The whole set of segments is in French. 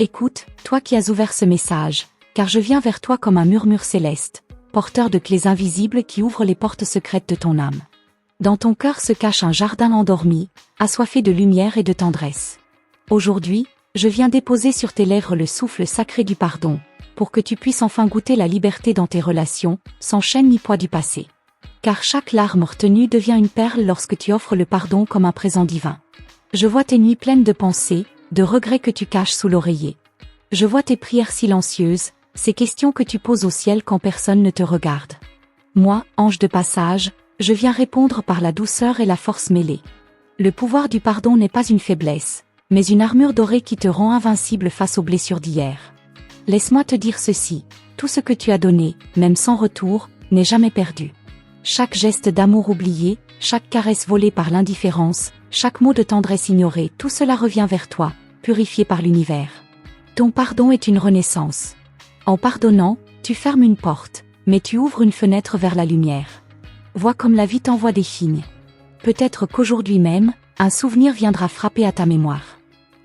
Écoute, toi qui as ouvert ce message, car je viens vers toi comme un murmure céleste, porteur de clés invisibles qui ouvrent les portes secrètes de ton âme. Dans ton cœur se cache un jardin endormi, assoiffé de lumière et de tendresse. Aujourd'hui, je viens déposer sur tes lèvres le souffle sacré du pardon, pour que tu puisses enfin goûter la liberté dans tes relations, sans chaîne ni poids du passé. Car chaque larme retenue devient une perle lorsque tu offres le pardon comme un présent divin. Je vois tes nuits pleines de pensées, de regrets que tu caches sous l'oreiller. Je vois tes prières silencieuses, ces questions que tu poses au ciel quand personne ne te regarde. Moi, ange de passage, je viens répondre par la douceur et la force mêlée. Le pouvoir du pardon n'est pas une faiblesse, mais une armure dorée qui te rend invincible face aux blessures d'hier. Laisse-moi te dire ceci, tout ce que tu as donné, même sans retour, n'est jamais perdu. Chaque geste d'amour oublié, chaque caresse volée par l'indifférence, chaque mot de tendresse ignoré, tout cela revient vers toi, purifié par l'univers. Ton pardon est une renaissance. En pardonnant, tu fermes une porte, mais tu ouvres une fenêtre vers la lumière. Vois comme la vie t'envoie des signes. Peut-être qu'aujourd'hui même, un souvenir viendra frapper à ta mémoire.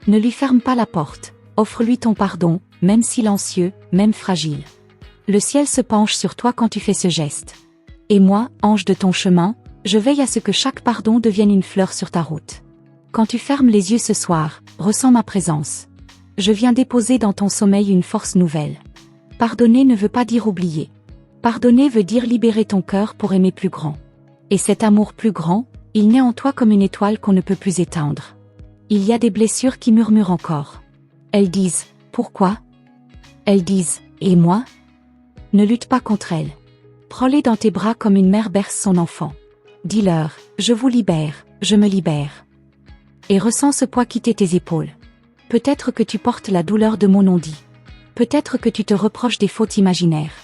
Ne lui ferme pas la porte, offre-lui ton pardon, même silencieux, même fragile. Le ciel se penche sur toi quand tu fais ce geste. Et moi, ange de ton chemin, je veille à ce que chaque pardon devienne une fleur sur ta route. Quand tu fermes les yeux ce soir, ressens ma présence. Je viens déposer dans ton sommeil une force nouvelle. Pardonner ne veut pas dire oublier. Pardonner veut dire libérer ton cœur pour aimer plus grand. Et cet amour plus grand, il naît en toi comme une étoile qu'on ne peut plus éteindre. Il y a des blessures qui murmurent encore. Elles disent « Pourquoi ?» Elles disent « Et moi ?» Ne lutte pas contre elles. Prends-les dans tes bras comme une mère berce son enfant. Dis-leur « Je vous libère, je me libère. » Et ressens ce poids quitter tes épaules. Peut-être que tu portes la douleur de mon non-dit. Peut-être que tu te reproches des fautes imaginaires.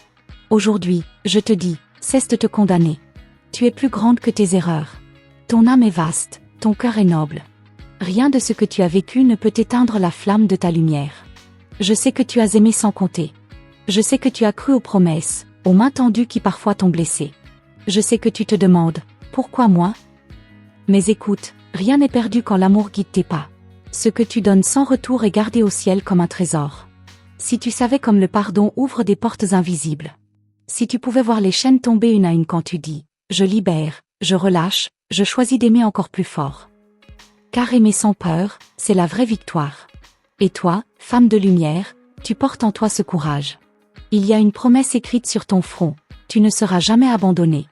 Aujourd'hui, je te dis, cesse de te condamner. Tu es plus grande que tes erreurs. Ton âme est vaste, ton cœur est noble. Rien de ce que tu as vécu ne peut éteindre la flamme de ta lumière. Je sais que tu as aimé sans compter. Je sais que tu as cru aux promesses, aux mains tendues qui parfois t'ont blessé. Je sais que tu te demandes, pourquoi moi ? Mais écoute, rien n'est perdu quand l'amour guide tes pas. Ce que tu donnes sans retour est gardé au ciel comme un trésor. Si tu savais comme le pardon ouvre des portes invisibles. Si tu pouvais voir les chaînes tomber une à une quand tu dis « Je libère, je relâche, je choisis d'aimer encore plus fort ». Car aimer sans peur, c'est la vraie victoire. Et toi, femme de lumière, tu portes en toi ce courage. Il y a une promesse écrite sur ton front, tu ne seras jamais abandonnée.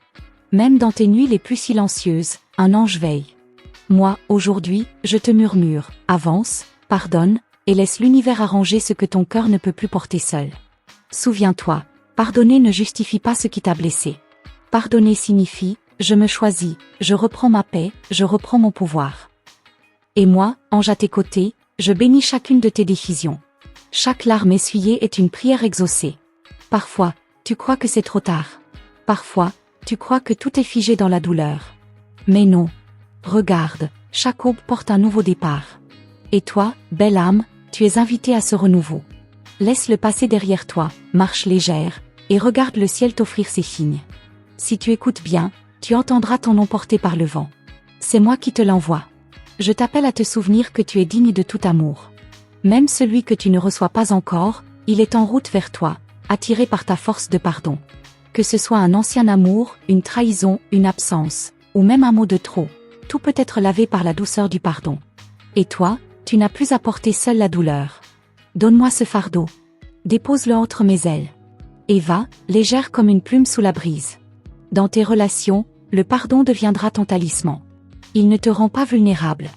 Même dans tes nuits les plus silencieuses, un ange veille. Moi, aujourd'hui, je te murmure, avance, pardonne, et laisse l'univers arranger ce que ton cœur ne peut plus porter seul. Souviens-toi, pardonner ne justifie pas ce qui t'a blessé. Pardonner signifie, je me choisis, je reprends ma paix, je reprends mon pouvoir. Et moi, ange à tes côtés, je bénis chacune de tes décisions. Chaque larme essuyée est une prière exaucée. Parfois, tu crois que c'est trop tard. Parfois, tu crois que tout est figé dans la douleur. Mais non. Regarde, chaque aube porte un nouveau départ. Et toi, belle âme, tu es invitée à ce renouveau. Laisse le passé derrière toi, marche légère, et regarde le ciel t'offrir ses signes. Si tu écoutes bien, tu entendras ton nom porté par le vent. C'est moi qui te l'envoie. Je t'appelle à te souvenir que tu es digne de tout amour. Même celui que tu ne reçois pas encore, il est en route vers toi, attiré par ta force de pardon. Que ce soit un ancien amour, une trahison, une absence, ou même un mot de trop, tout peut être lavé par la douceur du pardon. Et toi, tu n'as plus à porter seule la douleur. Donne-moi ce fardeau. Dépose-le entre mes ailes. Et va, légère comme une plume sous la brise. Dans tes relations, le pardon deviendra ton talisman. Il ne te rend pas vulnérable.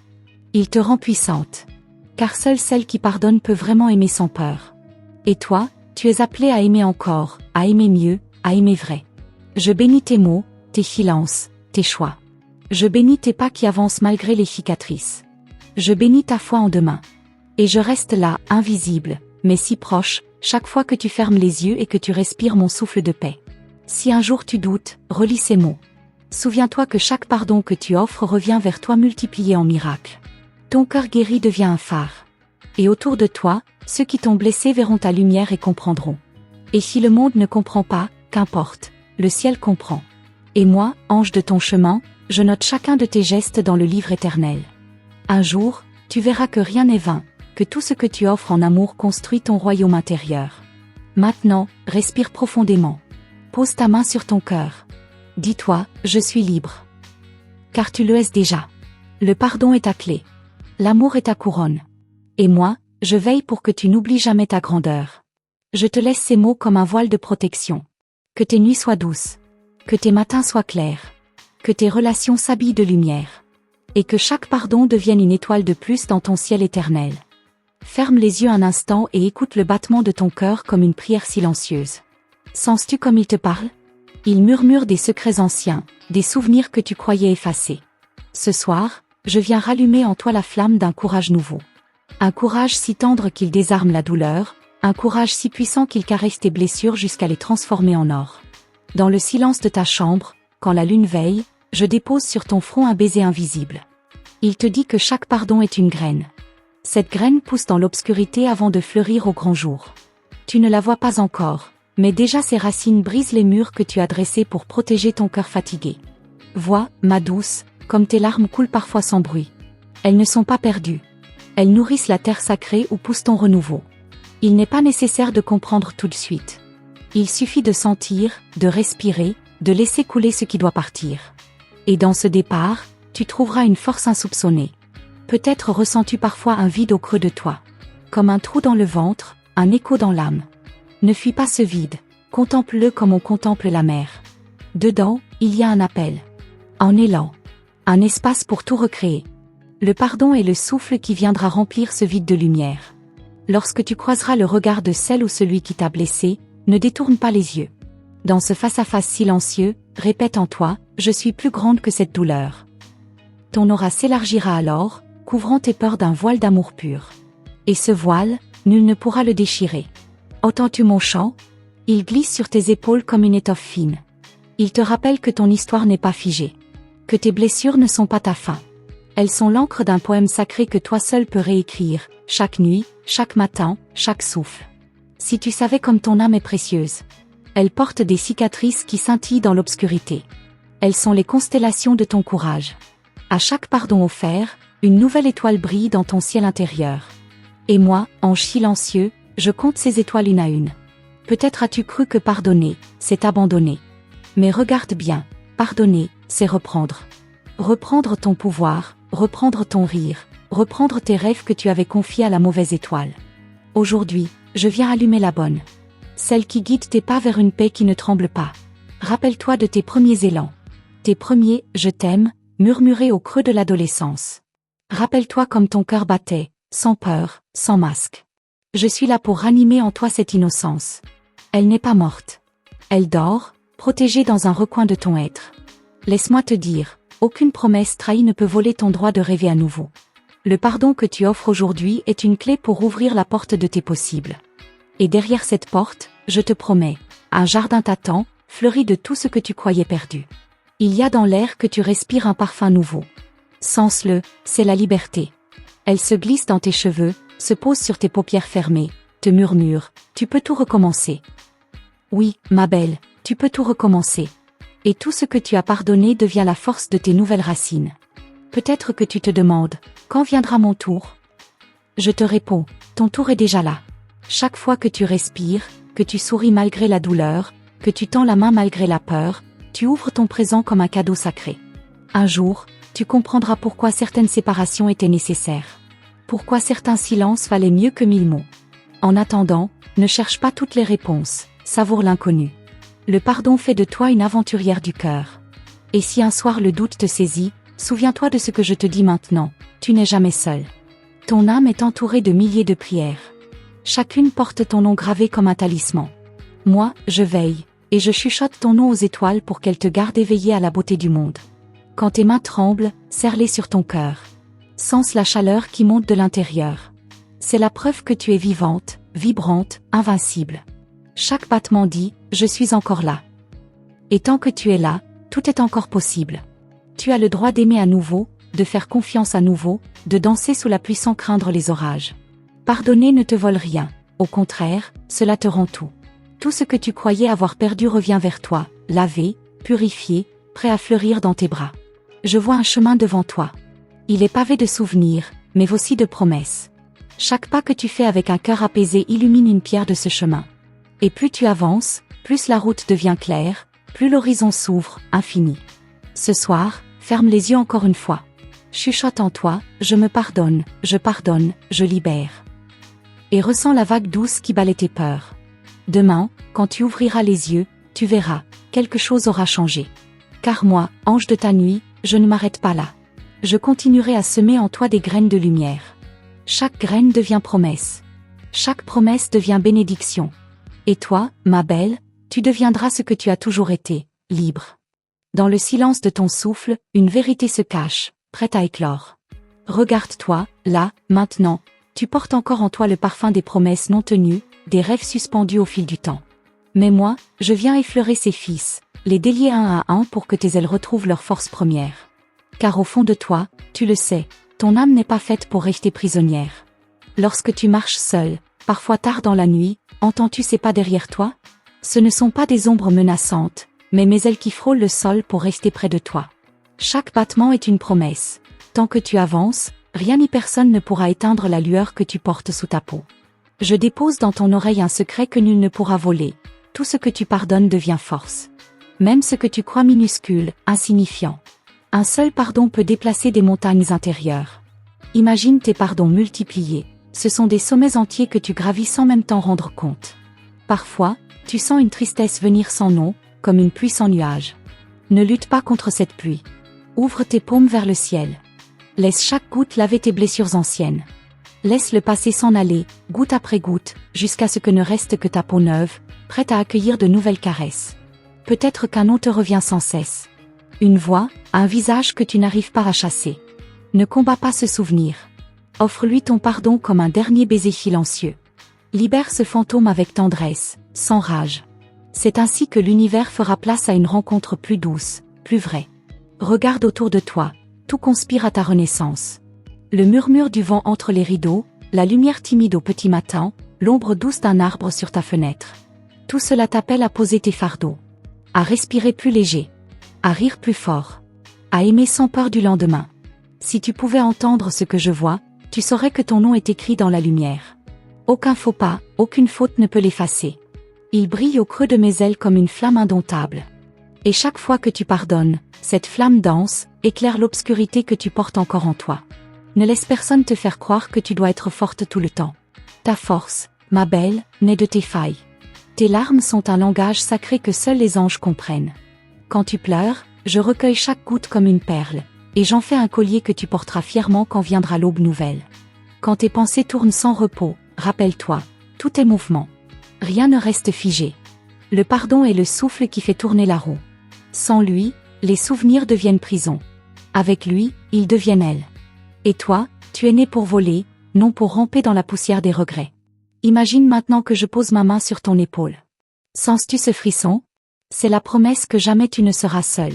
Il te rend puissante. Car seule celle qui pardonne peut vraiment aimer sans peur. Et toi, tu es appelée à aimer encore, à aimer mieux, à aimer vrai. Je bénis tes mots, tes silences, tes choix. Je bénis tes pas qui avancent malgré les cicatrices. Je bénis ta foi en demain. Et je reste là, invisible, mais si proche, chaque fois que tu fermes les yeux et que tu respires mon souffle de paix. Si un jour tu doutes, relis ces mots. Souviens-toi que chaque pardon que tu offres revient vers toi multiplié en miracle. Ton cœur guéri devient un phare. Et autour de toi, ceux qui t'ont blessé verront ta lumière et comprendront. Et si le monde ne comprend pas, qu'importe, le ciel comprend. Et moi, ange de ton chemin, je note chacun de tes gestes dans le livre éternel. Un jour, tu verras que rien n'est vain, que tout ce que tu offres en amour construit ton royaume intérieur. Maintenant, respire profondément. Pose ta main sur ton cœur. Dis-toi, je suis libre. Car tu le es déjà. Le pardon est ta clé. L'amour est ta couronne. Et moi, je veille pour que tu n'oublies jamais ta grandeur. Je te laisse ces mots comme un voile de protection. Que tes nuits soient douces. Que tes matins soient clairs. Que tes relations s'habillent de lumière. Et que chaque pardon devienne une étoile de plus dans ton ciel éternel. Ferme les yeux un instant et écoute le battement de ton cœur comme une prière silencieuse. Sens-tu comme il te parle? Il murmure des secrets anciens, des souvenirs que tu croyais effacés. Ce soir, je viens rallumer en toi la flamme d'un courage nouveau. Un courage si tendre qu'il désarme la douleur, un courage si puissant qu'il caresse tes blessures jusqu'à les transformer en or. Dans le silence de ta chambre, quand la lune veille, je dépose sur ton front un baiser invisible. Il te dit que chaque pardon est une graine. Cette graine pousse dans l'obscurité avant de fleurir au grand jour. Tu ne la vois pas encore, mais déjà ses racines brisent les murs que tu as dressés pour protéger ton cœur fatigué. Vois, ma douce, comme tes larmes coulent parfois sans bruit. Elles ne sont pas perdues. Elles nourrissent la terre sacrée où pousse ton renouveau. Il n'est pas nécessaire de comprendre tout de suite. Il suffit de sentir, de respirer, de laisser couler ce qui doit partir. Et dans ce départ, tu trouveras une force insoupçonnée. Peut-être ressens-tu parfois un vide au creux de toi. Comme un trou dans le ventre, un écho dans l'âme. Ne fuis pas ce vide, contemple-le comme on contemple la mer. Dedans, il y a un appel. Un élan. Un espace pour tout recréer. Le pardon est le souffle qui viendra remplir ce vide de lumière. Lorsque tu croiseras le regard de celle ou celui qui t'a blessé, ne détourne pas les yeux. Dans ce face-à-face silencieux, répète en toi, je suis plus grande que cette douleur. Ton aura s'élargira alors, couvrant tes peurs d'un voile d'amour pur. Et ce voile, nul ne pourra le déchirer. Entends-tu mon chant? Il glisse sur tes épaules comme une étoffe fine. Il te rappelle que ton histoire n'est pas figée. Que tes blessures ne sont pas ta fin. Elles sont l'encre d'un poème sacré que toi seul peux réécrire, chaque nuit, chaque matin, chaque souffle. Si tu savais comme ton âme est précieuse. Elle porte des cicatrices qui scintillent dans l'obscurité. Elles sont les constellations de ton courage. À chaque pardon offert, une nouvelle étoile brille dans ton ciel intérieur. Et moi, ange silencieux, je compte ces étoiles une à une. Peut-être as-tu cru que pardonner, c'est abandonner. Mais regarde bien, pardonner, c'est reprendre. Reprendre ton pouvoir, reprendre ton rire, reprendre tes rêves que tu avais confiés à la mauvaise étoile. Aujourd'hui, je viens allumer la bonne. Celle qui guide tes pas vers une paix qui ne tremble pas. Rappelle-toi de tes premiers élans. Tes premiers « je t'aime » murmurés au creux de l'adolescence. Rappelle-toi comme ton cœur battait, sans peur, sans masque. Je suis là pour ranimer en toi cette innocence. Elle n'est pas morte. Elle dort, protégée dans un recoin de ton être. Laisse-moi te dire, aucune promesse trahie ne peut voler ton droit de rêver à nouveau. Le pardon que tu offres aujourd'hui est une clé pour ouvrir la porte de tes possibles. Et derrière cette porte, je te promets, un jardin t'attend, fleuri de tout ce que tu croyais perdu. Il y a dans l'air que tu respires un parfum nouveau. Sens-le, c'est la liberté. Elle se glisse dans tes cheveux, se pose sur tes paupières fermées, te murmure, tu peux tout recommencer. Oui, ma belle, tu peux tout recommencer. Et tout ce que tu as pardonné devient la force de tes nouvelles racines. Peut-être que tu te demandes, quand viendra mon tour? Je te réponds, ton tour est déjà là. Chaque fois que tu respires, que tu souris malgré la douleur, que tu tends la main malgré la peur, tu ouvres ton présent comme un cadeau sacré. Un jour, tu comprendras pourquoi certaines séparations étaient nécessaires. Pourquoi certains silences valaient mieux que 1000 mots. En attendant, ne cherche pas toutes les réponses, savoure l'inconnu. Le pardon fait de toi une aventurière du cœur. Et si un soir le doute te saisit, souviens-toi de ce que je te dis maintenant, tu n'es jamais seul. Ton âme est entourée de milliers de prières. Chacune porte ton nom gravé comme un talisman. Moi, je veille, et je chuchote ton nom aux étoiles pour qu'elles te gardent éveillée à la beauté du monde. Quand tes mains tremblent, serre-les sur ton cœur. Sens la chaleur qui monte de l'intérieur. C'est la preuve que tu es vivante, vibrante, invincible. Chaque battement dit, je suis encore là. Et tant que tu es là, tout est encore possible. Tu as le droit d'aimer à nouveau, de faire confiance à nouveau, de danser sous la pluie sans craindre les orages. Pardonner ne te vole rien, au contraire, cela te rend tout. Tout ce que tu croyais avoir perdu revient vers toi, lavé, purifié, prêt à fleurir dans tes bras. Je vois un chemin devant toi. Il est pavé de souvenirs, mais aussi de promesses. Chaque pas que tu fais avec un cœur apaisé illumine une pierre de ce chemin. Et plus tu avances, plus la route devient claire, plus l'horizon s'ouvre, infini. Ce soir, ferme les yeux encore une fois. Chuchote en toi, je me pardonne, je libère. Et ressens la vague douce qui balaie tes peurs. Demain, quand tu ouvriras les yeux, tu verras, quelque chose aura changé. Car moi, ange de ta nuit, je ne m'arrête pas là. Je continuerai à semer en toi des graines de lumière. Chaque graine devient promesse. Chaque promesse devient bénédiction. Et toi, ma belle, tu deviendras ce que tu as toujours été, libre. Dans le silence de ton souffle, une vérité se cache, prête à éclore. Regarde-toi, là, maintenant, tu portes encore en toi le parfum des promesses non tenues, des rêves suspendus au fil du temps. Mais moi, je viens effleurer ces fils, les délier un à un pour que tes ailes retrouvent leur force première. Car au fond de toi, tu le sais, ton âme n'est pas faite pour rester prisonnière. Lorsque tu marches seul, parfois tard dans la nuit, entends-tu ces pas derrière toi? Ce ne sont pas des ombres menaçantes, mais mes ailes qui frôlent le sol pour rester près de toi. Chaque battement est une promesse. Tant que tu avances, rien ni personne ne pourra éteindre la lueur que tu portes sous ta peau. Je dépose dans ton oreille un secret que nul ne pourra voler. Tout ce que tu pardonnes devient force. Même ce que tu crois minuscule, insignifiant. Un seul pardon peut déplacer des montagnes intérieures. Imagine tes pardons multipliés. Ce sont des sommets entiers que tu gravis sans même t'en rendre compte. Parfois, tu sens une tristesse venir sans nom, comme une pluie sans nuage. Ne lutte pas contre cette pluie. Ouvre tes paumes vers le ciel. Laisse chaque goutte laver tes blessures anciennes. Laisse le passé s'en aller, goutte après goutte, jusqu'à ce que ne reste que ta peau neuve, prête à accueillir de nouvelles caresses. Peut-être qu'un nom te revient sans cesse. Une voix, un visage que tu n'arrives pas à chasser. Ne combats pas ce souvenir. Offre-lui ton pardon comme un dernier baiser silencieux. Libère ce fantôme avec tendresse, sans rage. C'est ainsi que l'univers fera place à une rencontre plus douce, plus vraie. Regarde autour de toi, tout conspire à ta renaissance. Le murmure du vent entre les rideaux, la lumière timide au petit matin, l'ombre douce d'un arbre sur ta fenêtre. Tout cela t'appelle à poser tes fardeaux. À respirer plus léger. À rire plus fort. À aimer sans peur du lendemain. Si tu pouvais entendre ce que je vois, tu saurais que ton nom est écrit dans la lumière. Aucun faux pas, aucune faute ne peut l'effacer. Il brille au creux de mes ailes comme une flamme indomptable. Et chaque fois que tu pardonnes, cette flamme danse, éclaire l'obscurité que tu portes encore en toi. Ne laisse personne te faire croire que tu dois être forte tout le temps. Ta force, ma belle, naît de tes failles. Tes larmes sont un langage sacré que seuls les anges comprennent. Quand tu pleures, je recueille chaque goutte comme une perle, et j'en fais un collier que tu porteras fièrement quand viendra l'aube nouvelle. Quand tes pensées tournent sans repos, rappelle-toi, tout est mouvement. Rien ne reste figé. Le pardon est le souffle qui fait tourner la roue. Sans lui, les souvenirs deviennent prison. Avec lui, ils deviennent ailes. Et toi, tu es né pour voler, non pour ramper dans la poussière des regrets. Imagine maintenant que je pose ma main sur ton épaule. Sens-tu ce frisson? C'est la promesse que jamais tu ne seras seul.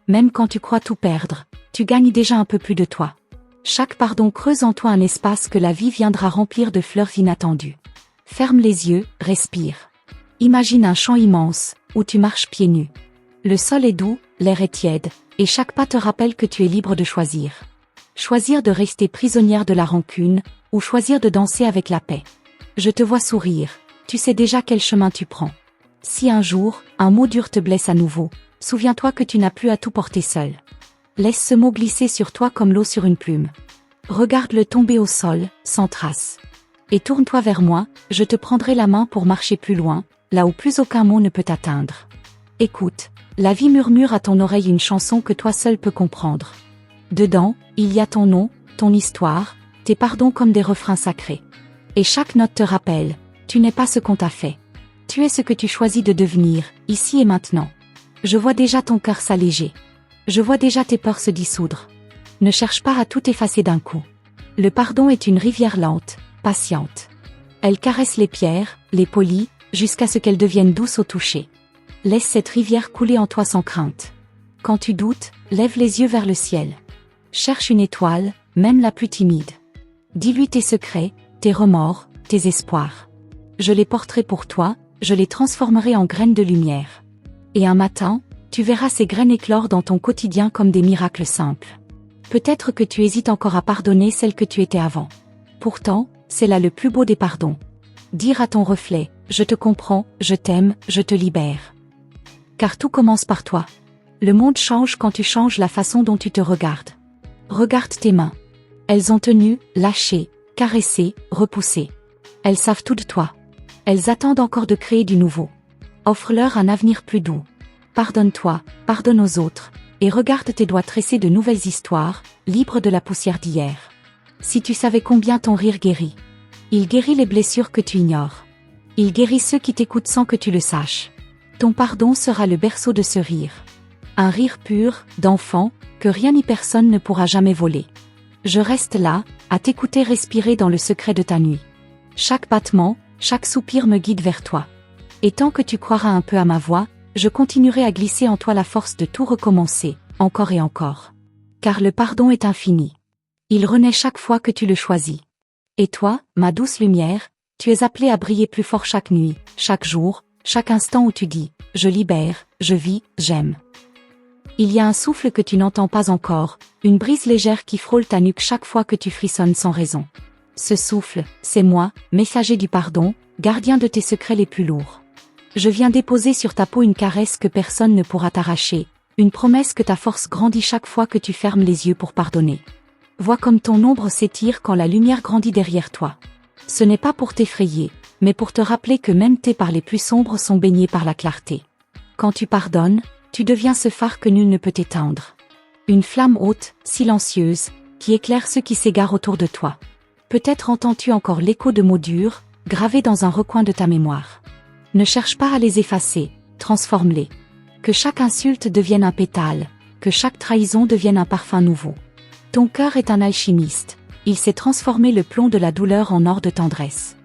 Même quand tu crois tout perdre, tu gagnes déjà un peu plus de toi. Chaque pardon creuse en toi un espace que la vie viendra remplir de fleurs inattendues. Ferme les yeux, respire. Imagine un champ immense, où tu marches pieds nus. Le sol est doux, l'air est tiède, et chaque pas te rappelle que tu es libre de choisir. Choisir de rester prisonnière de la rancune, ou choisir de danser avec la paix. Je te vois sourire, tu sais déjà quel chemin tu prends. Si un jour, un mot dur te blesse à nouveau, souviens-toi que tu n'as plus à tout porter seul. Laisse ce mot glisser sur toi comme l'eau sur une plume. Regarde-le tomber au sol, sans trace. Et tourne-toi vers moi, je te prendrai la main pour marcher plus loin, là où plus aucun mot ne peut t'atteindre. Écoute, la vie murmure à ton oreille une chanson que toi seul peux comprendre. Dedans, il y a ton nom, ton histoire, tes pardons comme des refrains sacrés. Et chaque note te rappelle, tu n'es pas ce qu'on t'a fait. Tu es ce que tu choisis de devenir, ici et maintenant. Je vois déjà ton cœur s'alléger. Je vois déjà tes peurs se dissoudre. Ne cherche pas à tout effacer d'un coup. Le pardon est une rivière lente, patiente. Elle caresse les pierres, les polit, jusqu'à ce qu'elles deviennent douces au toucher. Laisse cette rivière couler en toi sans crainte. Quand tu doutes, lève les yeux vers le ciel. Cherche une étoile, même la plus timide. Dis-lui tes secrets, tes remords, tes espoirs. Je les porterai pour toi, je les transformerai en graines de lumière. Et un matin, tu verras ces graines éclore dans ton quotidien comme des miracles simples. Peut-être que tu hésites encore à pardonner celle que tu étais avant. Pourtant, c'est là le plus beau des pardons. Dire à ton reflet, je te comprends, je t'aime, je te libère. Car tout commence par toi. Le monde change quand tu changes la façon dont tu te regardes. Regarde tes mains. Elles ont tenu, lâché, caressé, repoussé. Elles savent tout de toi. Elles attendent encore de créer du nouveau. Offre-leur un avenir plus doux. Pardonne-toi, pardonne aux autres, et regarde tes doigts tresser de nouvelles histoires, libres de la poussière d'hier. Si tu savais combien ton rire guérit. Il guérit les blessures que tu ignores. Il guérit ceux qui t'écoutent sans que tu le saches. Ton pardon sera le berceau de ce rire. Un rire pur, d'enfant, que rien ni personne ne pourra jamais voler. Je reste là, à t'écouter respirer dans le secret de ta nuit. Chaque battement, chaque soupir me guide vers toi. Et tant que tu croiras un peu à ma voix, je continuerai à glisser en toi la force de tout recommencer, encore et encore. Car le pardon est infini. Il renaît chaque fois que tu le choisis. Et toi, ma douce lumière, tu es appelée à briller plus fort chaque nuit, chaque jour, chaque instant où tu dis « Je libère, je vis, j'aime ». Il y a un souffle que tu n'entends pas encore, une brise légère qui frôle ta nuque chaque fois que tu frissonnes sans raison. Ce souffle, c'est moi, messager du pardon, gardien de tes secrets les plus lourds. Je viens déposer sur ta peau une caresse que personne ne pourra t'arracher, une promesse que ta force grandit chaque fois que tu fermes les yeux pour pardonner. Vois comme ton ombre s'étire quand la lumière grandit derrière toi. Ce n'est pas pour t'effrayer, mais pour te rappeler que même tes parts les plus sombres sont baignées par la clarté. Quand tu pardonnes, tu deviens ce phare que nul ne peut éteindre. Une flamme haute, silencieuse, qui éclaire ceux qui s'égarent autour de toi. Peut-être entends-tu encore l'écho de mots durs, gravés dans un recoin de ta mémoire. Ne cherche pas à les effacer, transforme-les. Que chaque insulte devienne un pétale, que chaque trahison devienne un parfum nouveau. Ton cœur est un alchimiste, il sait transformer le plomb de la douleur en or de tendresse.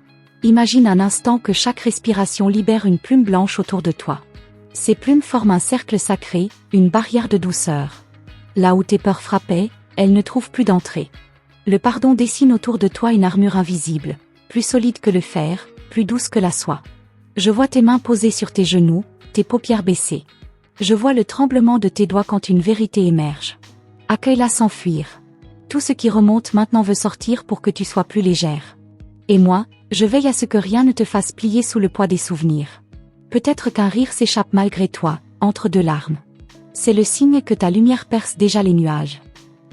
Imagine un instant que chaque respiration libère une plume blanche autour de toi. Ces plumes forment un cercle sacré, une barrière de douceur. Là où tes peurs frappaient, elles ne trouvent plus d'entrée. Le pardon dessine autour de toi une armure invisible, plus solide que le fer, plus douce que la soie. Je vois tes mains posées sur tes genoux, tes paupières baissées. Je vois le tremblement de tes doigts quand une vérité émerge. Accueille-la sans fuir. Tout ce qui remonte maintenant veut sortir pour que tu sois plus légère. Et moi, je veille à ce que rien ne te fasse plier sous le poids des souvenirs. Peut-être qu'un rire s'échappe malgré toi, entre deux larmes. C'est le signe que ta lumière perce déjà les nuages.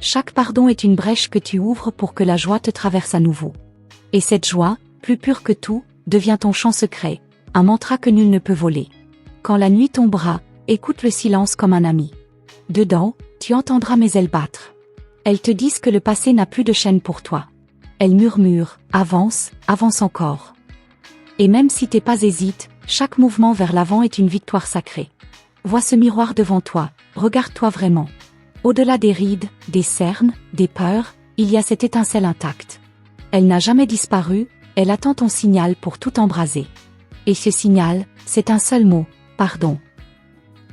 Chaque pardon est une brèche que tu ouvres pour que la joie te traverse à nouveau. Et cette joie, plus pure que tout, devient ton chant secret, un mantra que nul ne peut voler. Quand la nuit tombera, écoute le silence comme un ami. Dedans, tu entendras mes ailes battre. Elles te disent que le passé n'a plus de chaîne pour toi. Elles murmurent, avance, avance encore. Et même si tes pas hésitent, chaque mouvement vers l'avant est une victoire sacrée. Vois ce miroir devant toi, regarde-toi vraiment. Au-delà des rides, des cernes, des peurs, il y a cette étincelle intacte. Elle n'a jamais disparu, elle attend ton signal pour tout embraser. Et ce signal, c'est un seul mot, pardon.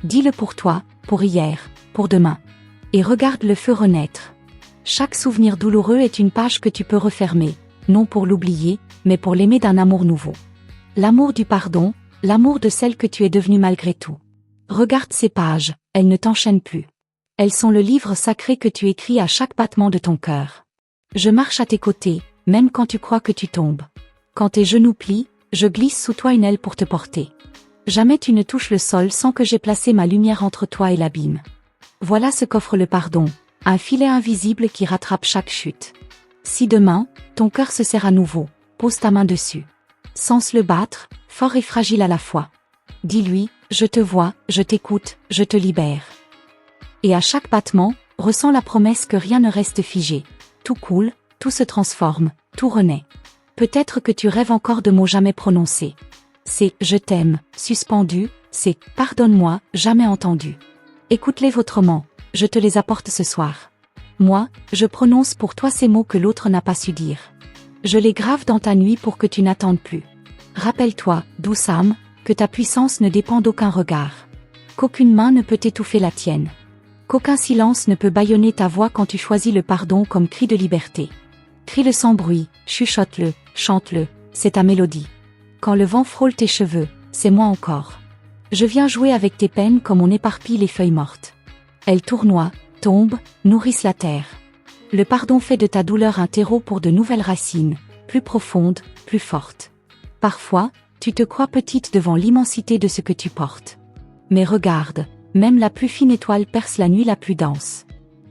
Dis-le pour toi, pour hier, pour demain. Et regarde le feu renaître. Chaque souvenir douloureux est une page que tu peux refermer, non pour l'oublier, mais pour l'aimer d'un amour nouveau. L'amour du pardon, l'amour de celle que tu es devenue malgré tout. Regarde ces pages, elles ne t'enchaînent plus. Elles sont le livre sacré que tu écris à chaque battement de ton cœur. Je marche à tes côtés, même quand tu crois que tu tombes. Quand tes genoux plient, je glisse sous toi une aile pour te porter. Jamais tu ne touches le sol sans que j'aie placé ma lumière entre toi et l'abîme. Voilà ce qu'offre le pardon, un filet invisible qui rattrape chaque chute. Si demain, ton cœur se serre à nouveau, pose ta main dessus. Sens le battre, fort et fragile à la fois. Dis-lui, je te vois, je t'écoute, je te libère. Et à chaque battement, ressens la promesse que rien ne reste figé. Tout coule, tout se transforme, tout renaît. Peut-être que tu rêves encore de mots jamais prononcés. C'est « je t'aime » suspendu, c'est « pardonne-moi » jamais entendu. Écoute-les autrement, je te les apporte ce soir. Moi, je prononce pour toi ces mots que l'autre n'a pas su dire. Je les grave dans ta nuit pour que tu n'attendes plus. Rappelle-toi, douce âme, que ta puissance ne dépend d'aucun regard. Qu'aucune main ne peut étouffer la tienne. Qu'aucun silence ne peut bâillonner ta voix quand tu choisis le pardon comme cri de liberté. Crie-le sans bruit, chuchote-le, chante-le, c'est ta mélodie. Quand le vent frôle tes cheveux, c'est moi encore. Je viens jouer avec tes peines comme on éparpille les feuilles mortes. Elles tournoient, tombent, nourrissent la terre. Le pardon fait de ta douleur un terreau pour de nouvelles racines, plus profonde, plus forte. Parfois, tu te crois petite devant l'immensité de ce que tu portes. Mais regarde, même la plus fine étoile perce la nuit la plus dense.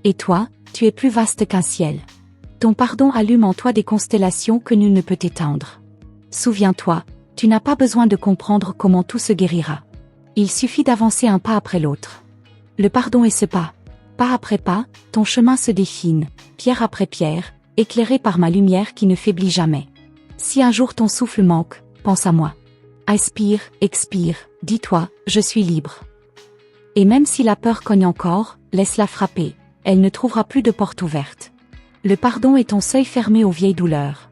Et toi, tu es plus vaste qu'un ciel. Ton pardon allume en toi des constellations que nul ne peut éteindre. Souviens-toi, tu n'as pas besoin de comprendre comment tout se guérira. Il suffit d'avancer un pas après l'autre. Le pardon est ce pas. Pas après pas, ton chemin se dessine, pierre après pierre, éclairé par ma lumière qui ne faiblit jamais. Si un jour ton souffle manque, pense à moi. Aspire, expire, dis-toi, je suis libre. Et même si la peur cogne encore, laisse-la frapper, elle ne trouvera plus de porte ouverte. Le pardon est ton seuil fermé aux vieilles douleurs.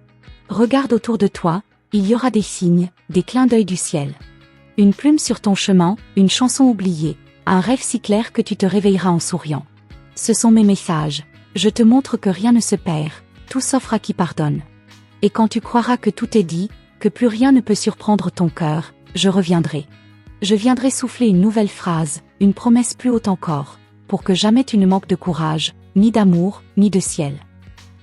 Regarde autour de toi, il y aura des signes, des clins d'œil du ciel. Une plume sur ton chemin, une chanson oubliée, un rêve si clair que tu te réveilleras en souriant. Ce sont mes messages, je te montre que rien ne se perd, tout s'offre à qui pardonne. Et quand tu croiras que tout est dit, que plus rien ne peut surprendre ton cœur, je reviendrai. Je viendrai souffler une nouvelle phrase, une promesse plus haute encore, pour que jamais tu ne manques de courage, ni d'amour, ni de ciel.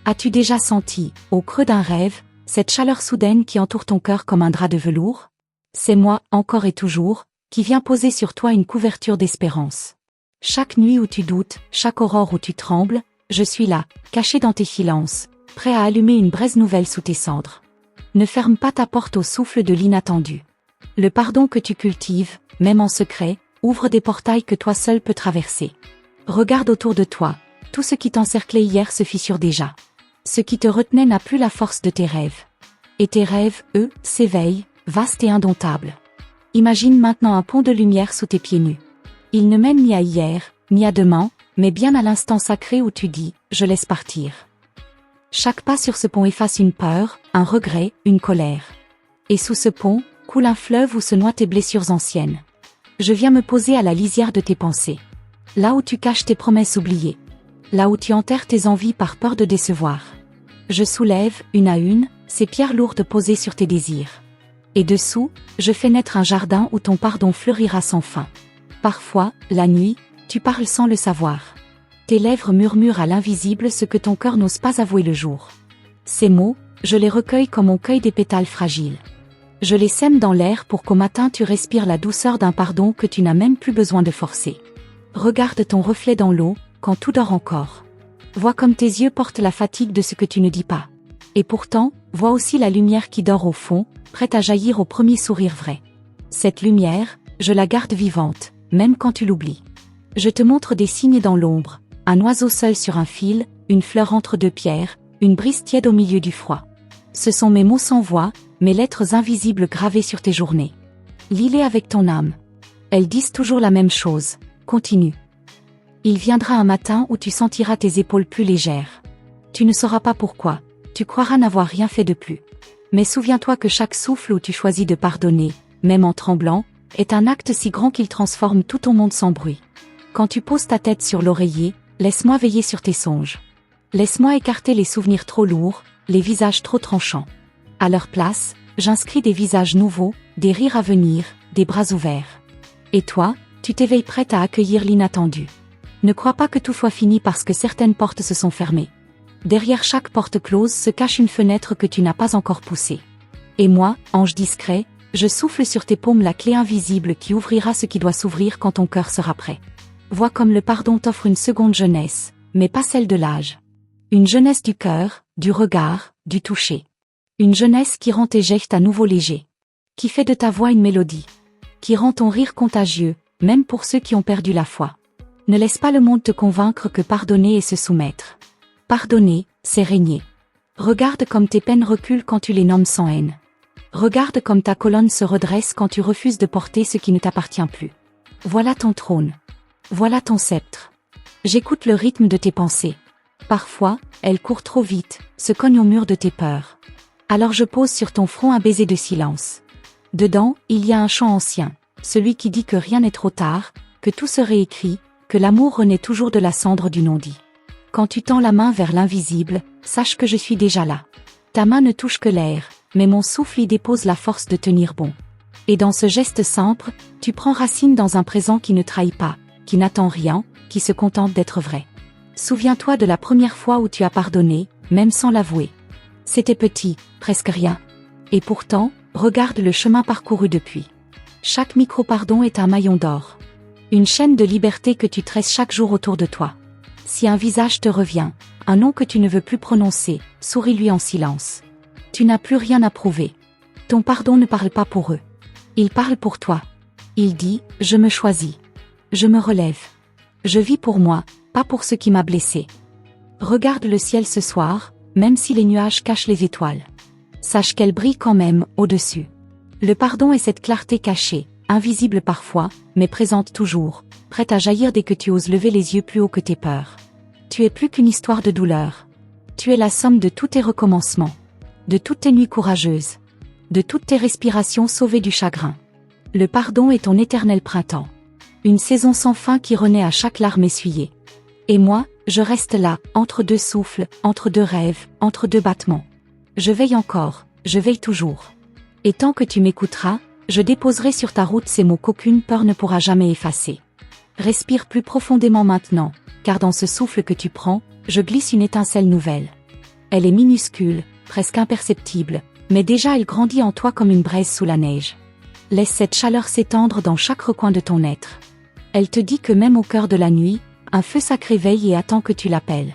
As-tu déjà senti, au creux d'un rêve, cette chaleur soudaine qui entoure ton cœur comme un drap de velours? C'est moi, encore et toujours, qui viens poser sur toi une couverture d'espérance. Chaque nuit où tu doutes, chaque aurore où tu trembles, je suis là, caché dans tes silences, prêt à allumer une braise nouvelle sous tes cendres. Ne ferme pas ta porte au souffle de l'inattendu. Le pardon que tu cultives, même en secret, ouvre des portails que toi seul peux traverser. Regarde autour de toi, tout ce qui t'encerclait hier se fissure déjà. Ce qui te retenait n'a plus la force de tes rêves. Et tes rêves, eux, s'éveillent, vastes et indomptables. Imagine maintenant un pont de lumière sous tes pieds nus. Il ne mène ni à hier, ni à demain, mais bien à l'instant sacré où tu dis « je laisse partir ». Chaque pas sur ce pont efface une peur, un regret, une colère. Et sous ce pont, coule un fleuve où se noient tes blessures anciennes. Je viens me poser à la lisière de tes pensées. Là où tu caches tes promesses oubliées. Là où tu enterres tes envies par peur de décevoir. Je soulève, une à une, ces pierres lourdes posées sur tes désirs. Et dessous, je fais naître un jardin où ton pardon fleurira sans fin. Parfois, la nuit, tu parles sans le savoir. Tes lèvres murmurent à l'invisible ce que ton cœur n'ose pas avouer le jour. Ces mots, je les recueille comme on cueille des pétales fragiles. Je les sème dans l'air pour qu'au matin tu respires la douceur d'un pardon que tu n'as même plus besoin de forcer. Regarde ton reflet dans l'eau, quand tout dort encore. Vois comme tes yeux portent la fatigue de ce que tu ne dis pas. Et pourtant, vois aussi la lumière qui dort au fond, prête à jaillir au premier sourire vrai. Cette lumière, je la garde vivante, même quand tu l'oublies. Je te montre des signes dans l'ombre, un oiseau seul sur un fil, une fleur entre deux pierres, une brise tiède au milieu du froid. Ce sont mes mots sans voix, mes lettres invisibles gravées sur tes journées. Lis-les avec ton âme. Elles disent toujours la même chose, continue. Il viendra un matin où tu sentiras tes épaules plus légères. Tu ne sauras pas pourquoi, tu croiras n'avoir rien fait de plus. Mais souviens-toi que chaque souffle où tu choisis de pardonner, même en tremblant, est un acte si grand qu'il transforme tout ton monde sans bruit. Quand tu poses ta tête sur l'oreiller, laisse-moi veiller sur tes songes. Laisse-moi écarter les souvenirs trop lourds, les visages trop tranchants. À leur place, j'inscris des visages nouveaux, des rires à venir, des bras ouverts. Et toi, tu t'éveilles prête à accueillir l'inattendu. Ne crois pas que tout soit fini parce que certaines portes se sont fermées. Derrière chaque porte close se cache une fenêtre que tu n'as pas encore poussée. Et moi, ange discret, je souffle sur tes paumes la clé invisible qui ouvrira ce qui doit s'ouvrir quand ton cœur sera prêt. Vois comme le pardon t'offre une seconde jeunesse, mais pas celle de l'âge. Une jeunesse du cœur, du regard, du toucher. Une jeunesse qui rend tes gestes à nouveau légers. Qui fait de ta voix une mélodie. Qui rend ton rire contagieux, même pour ceux qui ont perdu la foi. Ne laisse pas le monde te convaincre que pardonner est se soumettre. Pardonner, c'est régner. Regarde comme tes peines reculent quand tu les nommes sans haine. Regarde comme ta colonne se redresse quand tu refuses de porter ce qui ne t'appartient plus. Voilà ton trône. Voilà ton sceptre. J'écoute le rythme de tes pensées. Parfois, elles courent trop vite, se cognent au mur de tes peurs. Alors je pose sur ton front un baiser de silence. Dedans, il y a un chant ancien, celui qui dit que rien n'est trop tard, que tout se réécrit, que l'amour renaît toujours de la cendre du non-dit. Quand tu tends la main vers l'invisible, sache que je suis déjà là. Ta main ne touche que l'air, mais mon souffle y dépose la force de tenir bon. Et dans ce geste simple, tu prends racine dans un présent qui ne trahit pas, qui n'attend rien, qui se contente d'être vrai. Souviens-toi de la première fois où tu as pardonné, même sans l'avouer. C'était petit, presque rien. Et pourtant, regarde le chemin parcouru depuis. Chaque micro-pardon est un maillon d'or. Une chaîne de liberté que tu tresses chaque jour autour de toi. Si un visage te revient, un nom que tu ne veux plus prononcer, souris-lui en silence. Tu n'as plus rien à prouver. Ton pardon ne parle pas pour eux. Il parle pour toi. Il dit, je me choisis. Je me relève. Je vis pour moi, pas pour ce qui m'a blessé. Regarde le ciel ce soir, même si les nuages cachent les étoiles. Sache qu'elles brillent quand même, au-dessus. Le pardon est cette clarté cachée, invisible parfois, mais présente toujours, prête à jaillir dès que tu oses lever les yeux plus haut que tes peurs. Tu es plus qu'une histoire de douleur. Tu es la somme de tous tes recommencements. De toutes tes nuits courageuses. De toutes tes respirations sauvées du chagrin. Le pardon est ton éternel printemps. Une saison sans fin qui renaît à chaque larme essuyée. Et moi, je reste là, entre deux souffles, entre deux rêves, entre deux battements. Je veille encore, je veille toujours. Et tant que tu m'écouteras, je déposerai sur ta route ces mots qu'aucune peur ne pourra jamais effacer. Respire plus profondément maintenant, car dans ce souffle que tu prends, je glisse une étincelle nouvelle. Elle est minuscule, presque imperceptible, mais déjà elle grandit en toi comme une braise sous la neige. Laisse cette chaleur s'étendre dans chaque recoin de ton être. Elle te dit que même au cœur de la nuit, un feu sacré veille et attend que tu l'appelles.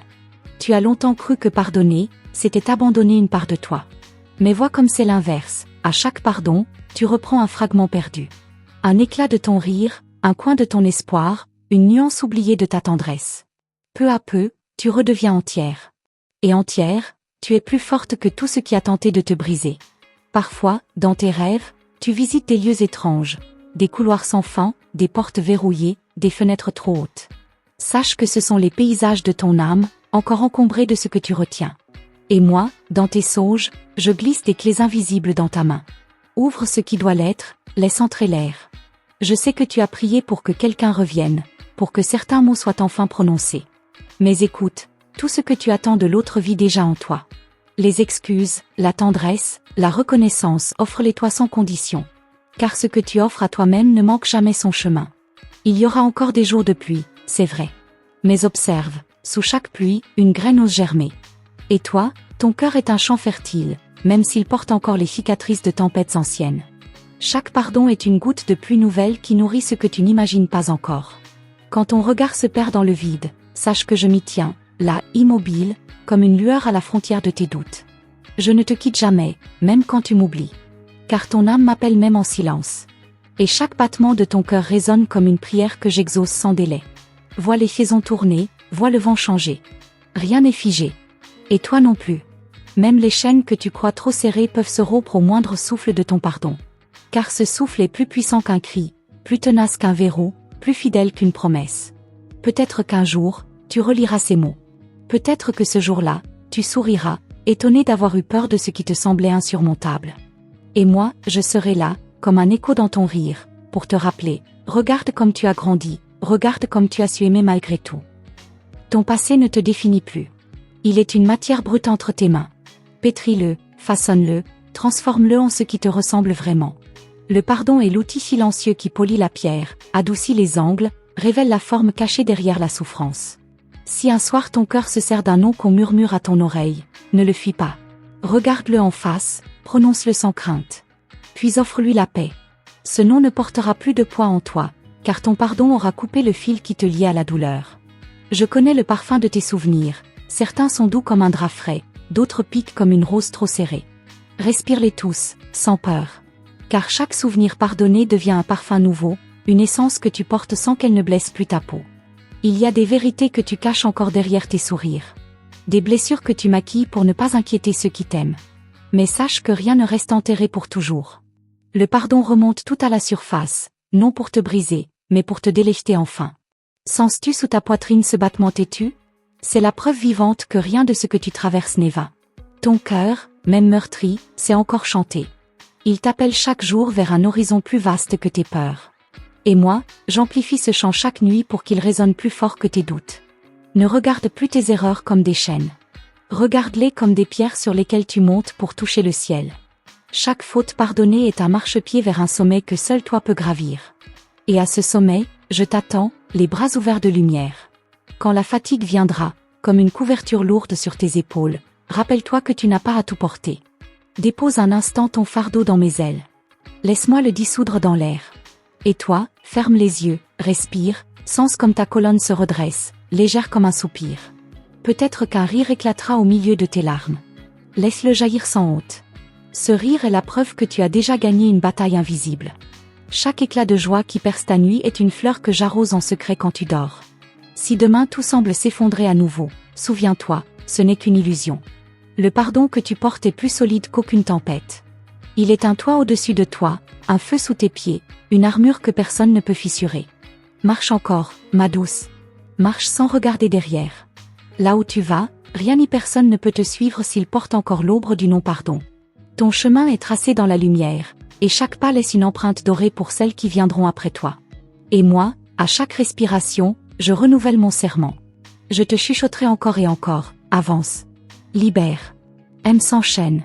Tu as longtemps cru que pardonner, c'était abandonner une part de toi. Mais vois comme c'est l'inverse, à chaque pardon, tu reprends un fragment perdu. Un éclat de ton rire, un coin de ton espoir, une nuance oubliée de ta tendresse. Peu à peu, tu redeviens entière. Et entière, tu es plus forte que tout ce qui a tenté de te briser. Parfois, dans tes rêves, tu visites des lieux étranges, des couloirs sans fin, des portes verrouillées, des fenêtres trop hautes. Sache que ce sont les paysages de ton âme, encore encombrés de ce que tu retiens. Et moi, dans tes songes, je glisse des clés invisibles dans ta main. Ouvre ce qui doit l'être, laisse entrer l'air. Je sais que tu as prié pour que quelqu'un revienne, pour que certains mots soient enfin prononcés. Mais écoute, tout ce que tu attends de l'autre vit déjà en toi. Les excuses, la tendresse, la reconnaissance, offre-les-toi sans condition. Car ce que tu offres à toi-même ne manque jamais son chemin. Il y aura encore des jours de pluie, c'est vrai. Mais observe, sous chaque pluie, une graine ose germer. Et toi, ton cœur est un champ fertile, même s'il porte encore les cicatrices de tempêtes anciennes. Chaque pardon est une goutte de pluie nouvelle qui nourrit ce que tu n'imagines pas encore. Quand ton regard se perd dans le vide, sache que je m'y tiens, là, immobile, comme une lueur à la frontière de tes doutes. Je ne te quitte jamais, même quand tu m'oublies. Car ton âme m'appelle même en silence. Et chaque battement de ton cœur résonne comme une prière que j'exauce sans délai. Vois les saisons tourner, vois le vent changer. Rien n'est figé. Et toi non plus. Même les chaînes que tu crois trop serrées peuvent se rompre au moindre souffle de ton pardon. Car ce souffle est plus puissant qu'un cri, plus tenace qu'un verrou, plus fidèle qu'une promesse. Peut-être qu'un jour, tu reliras ces mots. Peut-être que ce jour-là, tu souriras, étonné d'avoir eu peur de ce qui te semblait insurmontable. Et moi, je serai là, comme un écho dans ton rire, pour te rappeler, regarde comme tu as grandi, regarde comme tu as su aimer malgré tout. Ton passé ne te définit plus. Il est une matière brute entre tes mains. Pétris-le, façonne-le, transforme-le en ce qui te ressemble vraiment. Le pardon est l'outil silencieux qui polit la pierre, adoucit les angles, révèle la forme cachée derrière la souffrance. Si un soir ton cœur se sert d'un nom qu'on murmure à ton oreille, ne le fuis pas. Regarde-le en face, prononce-le sans crainte. Puis offre-lui la paix. Ce nom ne portera plus de poids en toi, car ton pardon aura coupé le fil qui te liait à la douleur. Je connais le parfum de tes souvenirs, certains sont doux comme un drap frais, d'autres piquent comme une rose trop serrée. Respire-les tous, sans peur. Car chaque souvenir pardonné devient un parfum nouveau, une essence que tu portes sans qu'elle ne blesse plus ta peau. Il y a des vérités que tu caches encore derrière tes sourires. Des blessures que tu maquilles pour ne pas inquiéter ceux qui t'aiment. Mais sache que rien ne reste enterré pour toujours. Le pardon remonte tout à la surface, non pour te briser, mais pour te délester enfin. Sens-tu sous ta poitrine ce battement têtu? C'est la preuve vivante que rien de ce que tu traverses n'est vain. Ton cœur, même meurtri, sait encore chanter. Il t'appelle chaque jour vers un horizon plus vaste que tes peurs. Et moi, j'amplifie ce chant chaque nuit pour qu'il résonne plus fort que tes doutes. Ne regarde plus tes erreurs comme des chaînes. Regarde-les comme des pierres sur lesquelles tu montes pour toucher le ciel. Chaque faute pardonnée est un marchepied vers un sommet que seul toi peux gravir. Et à ce sommet, je t'attends, les bras ouverts de lumière. Quand la fatigue viendra, comme une couverture lourde sur tes épaules, Rappelle-toi que tu n'as pas à tout porter. Dépose un instant ton fardeau dans mes ailes. Laisse-moi le dissoudre dans l'air. Et toi, ferme les yeux, respire, sens comme ta colonne se redresse, légère comme un soupir. Peut-être qu'un rire éclatera au milieu de tes larmes. Laisse-le jaillir sans honte. Ce rire est la preuve que tu as déjà gagné une bataille invisible. Chaque éclat de joie qui perce ta nuit est une fleur que j'arrose en secret quand tu dors. Si demain tout semble s'effondrer à nouveau, souviens-toi, ce n'est qu'une illusion. Le pardon que tu portes est plus solide qu'aucune tempête. Il est un toit au-dessus de toi, un feu sous tes pieds, une armure que personne ne peut fissurer. Marche encore, ma douce. Marche sans regarder derrière. Là où tu vas, rien ni personne ne peut te suivre s'il porte encore l'ombre du non-pardon. Ton chemin est tracé dans la lumière, et chaque pas laisse une empreinte dorée pour celles qui viendront après toi. Et moi, à chaque respiration, je renouvelle mon serment. Je te chuchoterai encore et encore, avance. Libère. Aime sans chaîne.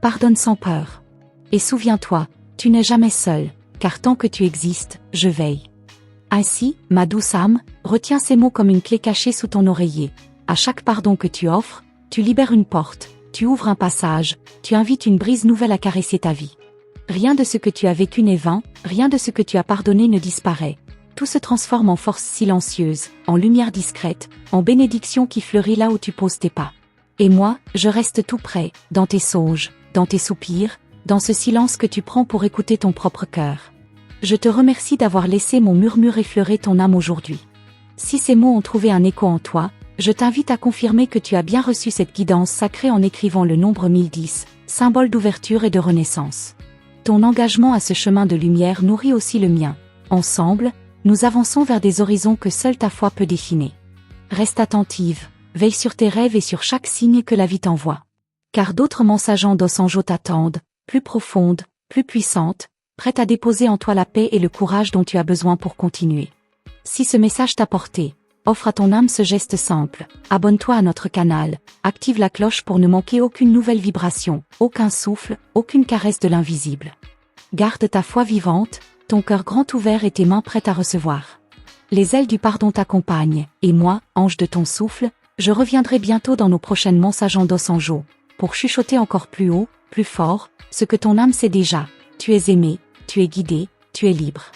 Pardonne sans peur. Et souviens-toi, tu n'es jamais seul, car tant que tu existes, je veille. Ainsi, ma douce âme, retiens ces mots comme une clé cachée sous ton oreiller. À chaque pardon que tu offres, tu libères une porte, tu ouvres un passage, tu invites une brise nouvelle à caresser ta vie. Rien de ce que tu as vécu n'est vain, rien de ce que tu as pardonné ne disparaît. Tout se transforme en force silencieuse, en lumière discrète, en bénédiction qui fleurit là où tu poses tes pas. Et moi, je reste tout près, dans tes songes, dans tes soupirs, dans ce silence que tu prends pour écouter ton propre cœur. Je te remercie d'avoir laissé mon murmure effleurer ton âme aujourd'hui. Si ces mots ont trouvé un écho en toi, je t'invite à confirmer que tu as bien reçu cette guidance sacrée en écrivant le nombre 1010, symbole d'ouverture et de renaissance. Ton engagement à ce chemin de lumière nourrit aussi le mien. Ensemble, nous avançons vers des horizons que seule ta foi peut définir. Reste attentive, veille sur tes rêves et sur chaque signe que la vie t'envoie. Car d'autres mensagers d'Osanjo t'attendent, plus profondes, plus puissantes, prêtes à déposer en toi la paix et le courage dont tu as besoin pour continuer. Si ce message t'a porté, offre à ton âme ce geste simple, abonne-toi à notre canal, active la cloche pour ne manquer aucune nouvelle vibration, aucun souffle, aucune caresse de l'invisible. Garde ta foi vivante, ton cœur grand ouvert et tes mains prêtes à recevoir. Les ailes du pardon t'accompagnent, et moi, ange de ton souffle, je reviendrai bientôt dans nos prochaines mensagers d'Osanjo, pour chuchoter encore plus haut, plus fort, ce que ton âme sait déjà, tu es aimé, tu es guidé, tu es libre.